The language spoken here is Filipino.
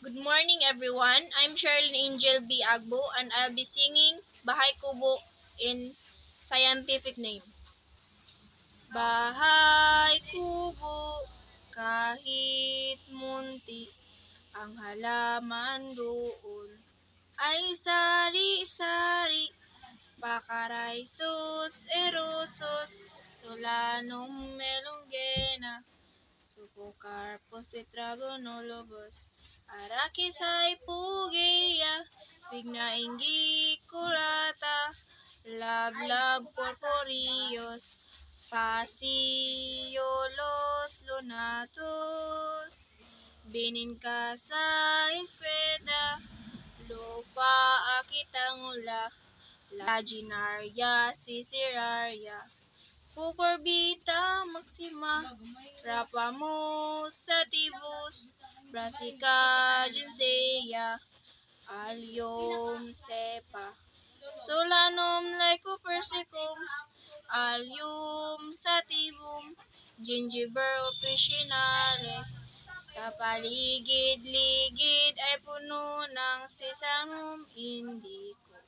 Good morning, everyone. I'm Sherilyn Angel B. Agbo, and I'll be singing Bahay Kubo in scientific name. Bahay kubo, kahit munti, ang halaman doon ay sari-sari, Pacaraisus erosus, Solanum melongena, Supocarpus tetragonolobus, Arachis hypogea, Vigna ingiculata, Lablab porporios, Pasiolos lunatus, Benincasa espeda, Lofa akitangula, Laginaria siceraria, Cucurbita maxima, Rapamus sativus, Brassica ginsea, Allium cepa, Solanum lycopersicum, Allium sativum, Gingiber officinale. Sa paligid-ligid ay puno ng Sesamum indica.